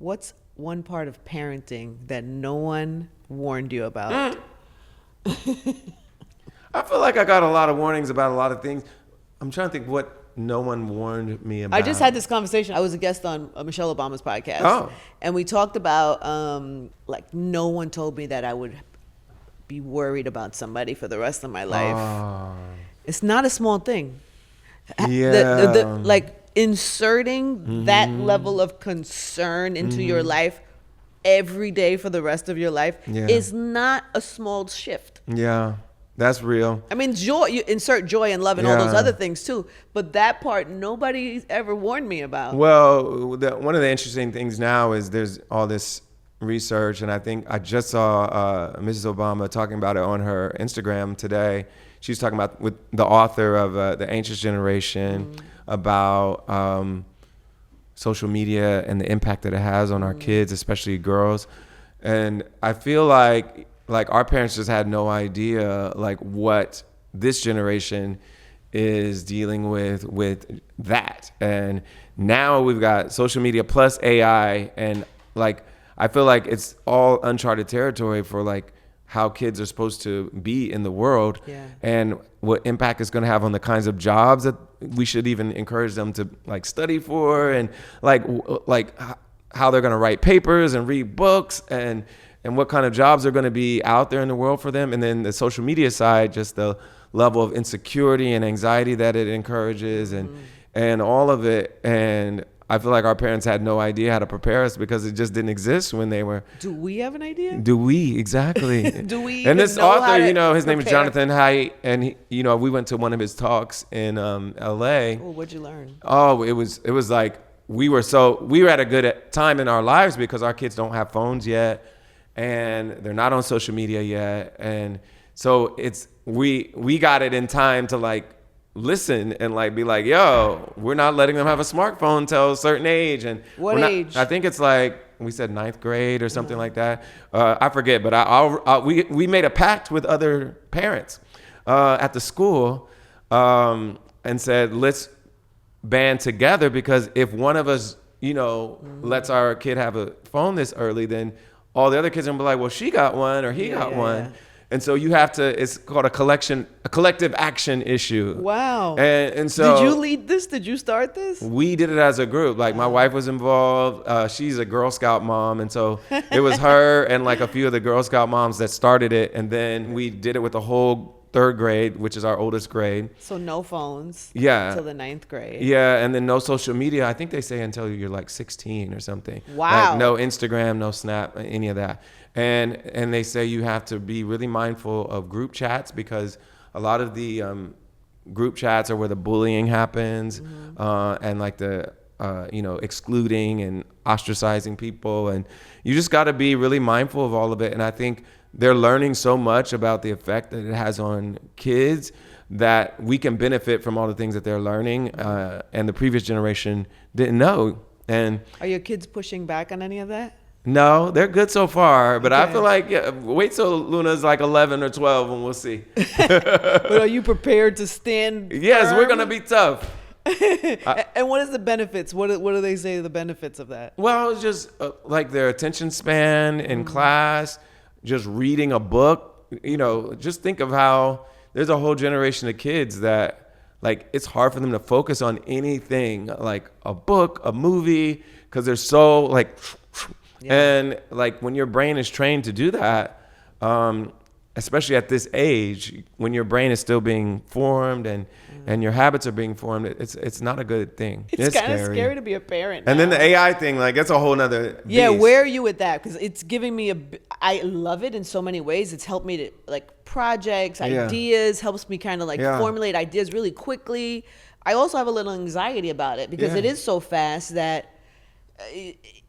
What's one part of parenting that no one warned you about? I feel like I got a lot of warnings about a lot of things. I'm trying to think what no one warned me about. I just had this conversation. I was a guest on Michelle Obama's podcast. Oh. And we talked about, like, no one told me that I would be worried about somebody for the rest of my life. Oh. It's not a small thing. Yeah. Like, inserting that level of concern into your life every day for the rest of your life is not a small shift. Yeah. That's real. I mean, joy, you insert joy and love and all those other things too, but that part nobody's ever warned me about. Well, one of the interesting things now is there's all this research, and I think I just saw Mrs. Obama talking about it on her Instagram today. She's talking about with the author of The Anxious Generation about social media and the impact that it has on our kids, especially girls. And I feel like our parents just had no idea like what this generation is dealing with that. And now we've got social media plus AI, and like I feel like it's all uncharted territory for like how kids are supposed to be in the world, and what impact it's going to have on the kinds of jobs that we should even encourage them to like study for, and like how they're going to write papers and read books, and what kind of jobs are going to be out there in the world for them. And then the social media side, just the level of insecurity and anxiety that it encourages, and all of it. And I feel like our parents had no idea how to prepare us because it just didn't exist when they were. Do we have an idea? Do we? Exactly. Do we? And this author, his name is prepare? Jonathan Haidt, and he, we went to one of his talks in LA. Oh, what'd you learn? Oh, it was like we were at a good time in our lives because our kids don't have phones yet, and they're not on social media yet, and so we got it in time to like listen and like be like, yo, we're not letting them have a smartphone until a certain age. And what age? I think it's like we said 9th grade or something like that. I forget, but we made a pact with other parents at the school and said, let's band together, because if one of us lets our kid have a phone this early, then all the other kids are gonna be like, well, she got one or he got one. Yeah. And so you have to, it's called a collective action issue. Wow. And so. Did you lead this? Did you start this? We did it as a group. Like my wife was involved. She's a Girl Scout mom. And so it was her and like a few of the Girl Scout moms that started it. And then we did it with the whole 3rd grade, which is our oldest grade. So no phones. Yeah. Until the 9th grade. Yeah. And then no social media. I think they say until you're like 16 or something. Wow. Like no Instagram, no Snap, any of that. And they say you have to be really mindful of group chats, because a lot of the group chats are where the bullying happens, and like the excluding and ostracizing people, and you just got to be really mindful of all of it. And I think they're learning so much about the effect that it has on kids that we can benefit from all the things that they're learning, and the previous generation didn't know. And are your kids pushing back on any of that? No, they're good so far, but okay. I feel like wait till Luna's like 11 or 12 and we'll see. But are you prepared to stand Yes, firm? we're going to be tough. And what is the benefits? What do they say are the benefits of that? Well, it's just like their attention span in class, just reading a book. Just think of how there's a whole generation of kids that like it's hard for them to focus on anything like a book, a movie, because they're so like... Yeah. And like when your brain is trained to do that, especially at this age, when your brain is still being formed and your habits are being formed, it's not a good thing. It's kind of scary to be a parent now. And then the AI thing, like that's a whole nother beast. Yeah, where are you with that? Because it's giving me I love it in so many ways. It's helped me to like projects, ideas, helps me kind of like formulate ideas really quickly. I also have a little anxiety about it because it is so fast that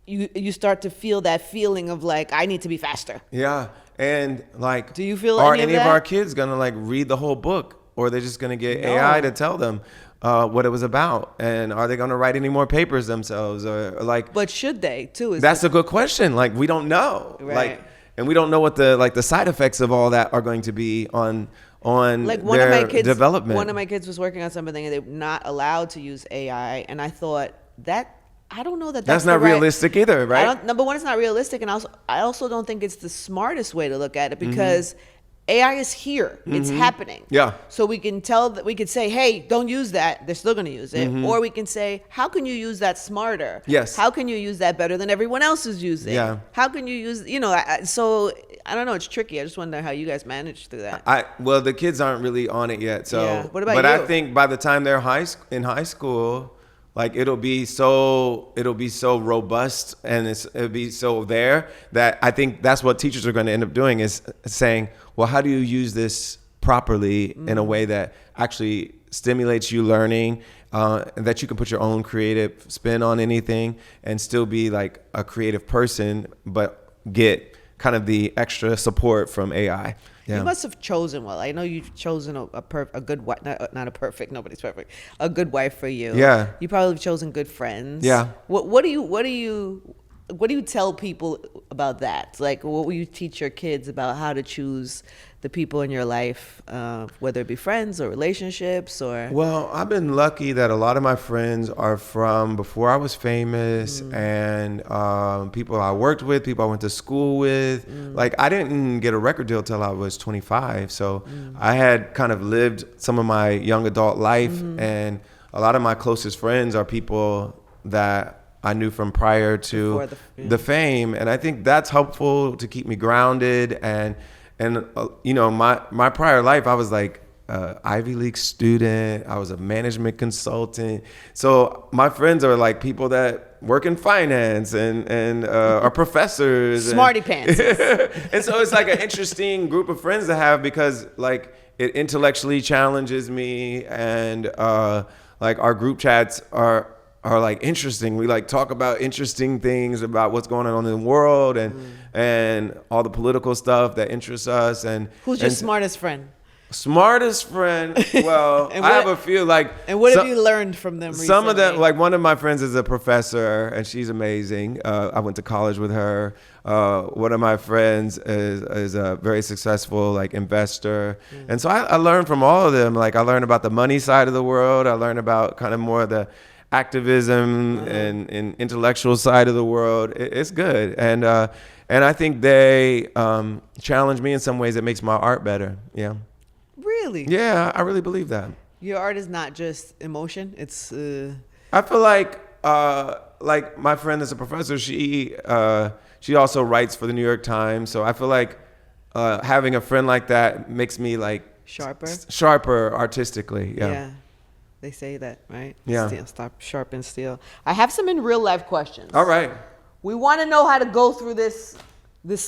you start to feel that feeling of like, I need to be faster. Yeah. And like, do you feel are any of that? Our kids gonna like read the whole book, or are they just gonna get AI to tell them what it was about? And are they gonna write any more papers themselves, or like? But should they too? That's a good question. Like we don't know. Right. Like, and we don't know what the side effects of all that are going to be on like one their of my kids, development. One of my kids was working on something and they're not allowed to use AI, and I thought that I don't know that that's not realistic either, right? Number one, it's not realistic, and I also don't think it's the smartest way to look at it, because AI is here. It's happening. Yeah. So we can tell that, we could say, hey, don't use that. They're still going to use it. Or we can say, how can you use that smarter? Yes. How can you use that better than everyone else is using? Yeah. How can you use, so I don't know. It's tricky. I just wonder how you guys manage through that. Well, the kids aren't really on it yet. So, Yeah. What about but you? I think by the time they're in high school, like it'll be so robust, and it'll be so there that I think that's what teachers are going to end up doing, is saying, well, how do you use this properly in a way that actually stimulates you learning, that you can put your own creative spin on anything and still be like a creative person, but get kind of the extra support from AI. Yeah. You must have chosen well. I know you've chosen a good wife, not a perfect. Nobody's perfect. A good wife for you. Yeah. You probably have chosen good friends. Yeah. What do you tell people about that? Like, what will you teach your kids about how to choose the people in your life, whether it be friends or relationships or? Well, I've been lucky that a lot of my friends are from before I was famous, and people I worked with, people I went to school with. Like, I didn't get a record deal till I was 25. So I had kind of lived some of my young adult life, and a lot of my closest friends are people that I knew from prior to the fame. And I think that's helpful to keep me grounded. And my prior life, I was like Ivy League student. I was a management consultant. So my friends are like people that work in finance and are professors. Smarty pants. And so it's like an interesting group of friends to have, because like it intellectually challenges me, and like our group chats are like interesting. We like talk about interesting things about what's going on in the world, and all the political stuff that interests us. And who's your smartest friend? Smartest friend? Well, I have a few. Like, and what have you learned from them recently? Some of them, like one of my friends is a professor, and she's amazing. I went to college with her. One of my friends is a very successful like investor, and so I learned from all of them. Like, I learned about the money side of the world. I learned about kind of more of the activism and intellectual side of the world. It's good, and I think they challenge me in some ways that makes my art better. Yeah. Really? Yeah, I really believe that. Your art is not just emotion. It's. I feel like my friend is a professor. She also writes for the New York Times. So I feel like having a friend like that makes me like sharper artistically. Yeah. They say that, right? Yeah. Stop sharpen steel. I have some in real life questions. All right. We want to know how to go through this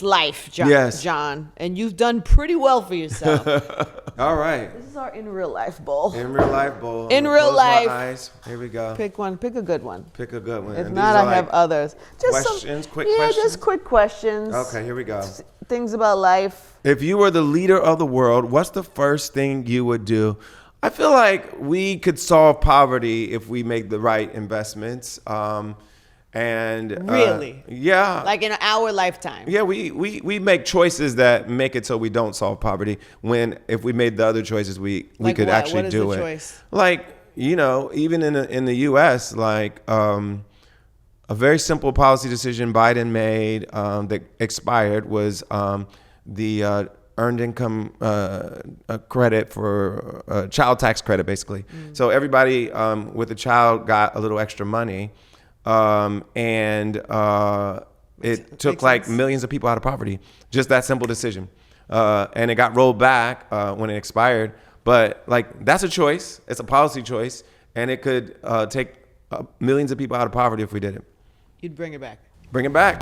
life, John. Yes. John, and you've done pretty well for yourself. All right. This is our in real life bowl. In real life bowl. In real life. My eyes. Here we go. Pick one. Pick a good one. Pick a good one. If not, I have others. Just questions, quick questions? Yeah, just quick questions. Okay, here we go. Things about life. If you were the leader of the world, what's the first thing you would do? I feel like we could solve poverty if we make the right investments. Really? Yeah. Like in our lifetime. Yeah, we make choices that make it so we don't solve poverty, when if we made the other choices, we like could what? actually do what is the it. Choice? Like, even in the US, like a very simple policy decision Biden made that expired was the earned income credit for child tax credit, basically. So everybody with a child got a little extra money. It took like millions of people out of poverty. Just that simple decision. And it got rolled back when it expired. But like, that's a choice. It's a policy choice. And it could take millions of people out of poverty if we did it. You'd bring it back. Bring it back.